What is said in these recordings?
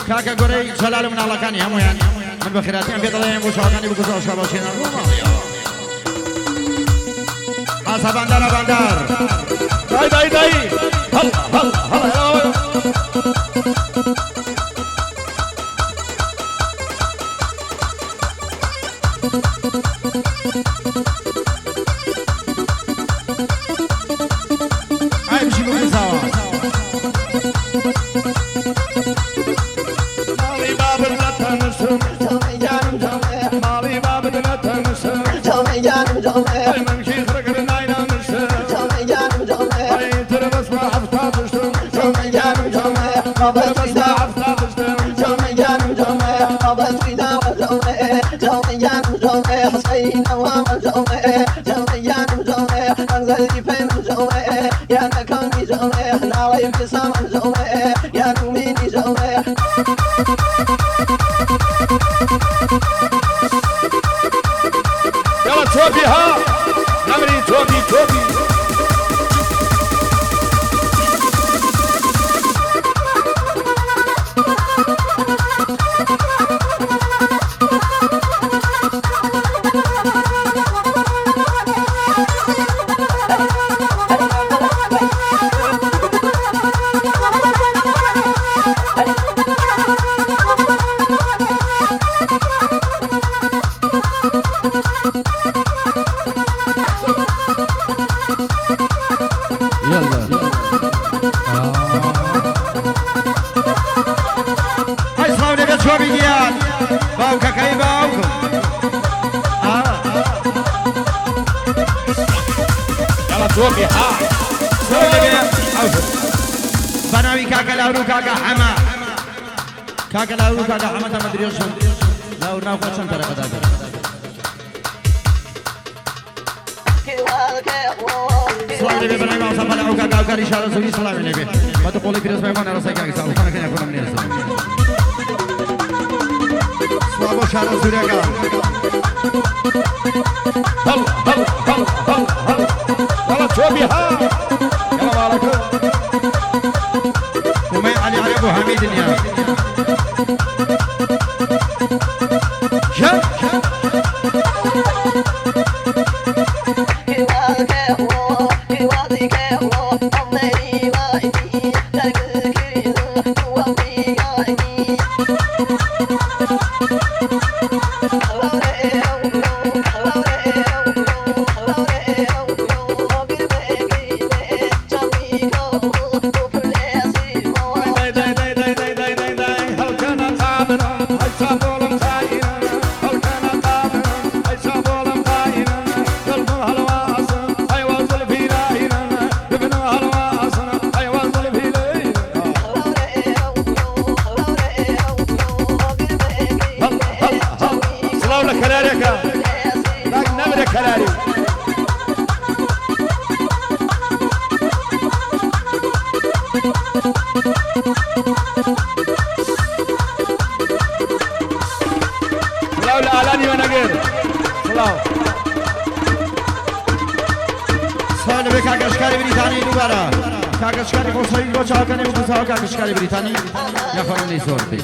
كاكا قري جلال من الله كان يهميان من بخيراتين بيطلعين بوشاكاني بكسو شاباشين حسا بندر بندر داي داي داي هلا هلا هلا هاي بشي بكسو يلا توبي ها نمري توبي توبي بناوي كاكا لاورو كاكا حما كاكا لاورو كاكا حما تمدري شلون لاورو ناو كاتشن ترى قدام سلام عليكم بناوي ما صار لاورو كاكا كاري شارع سوري سلام عليكم ما تقولي في رسمي فانا راسي كاكا سلام فانا كنا كنا منير سلام شارع سوري كاكا هلا هلا هلا هلا هلا توبي ها يلا بارك ومي علي ابو حميد يا شا كاكشكاري بريطاني دوباره كاكشكاري خسرين با چاکنه بوسا كاكشكاري بريطاني يا فرني زور بي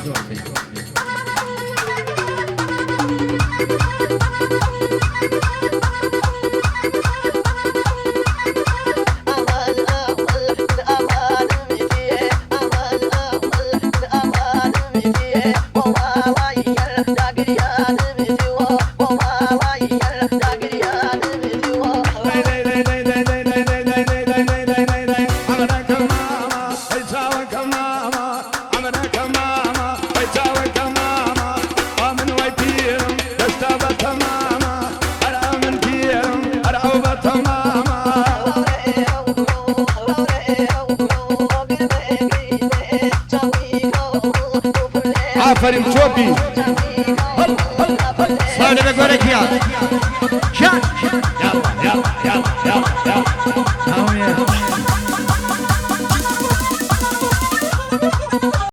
آفرین چوبی ساله بگوره کیا شا یالا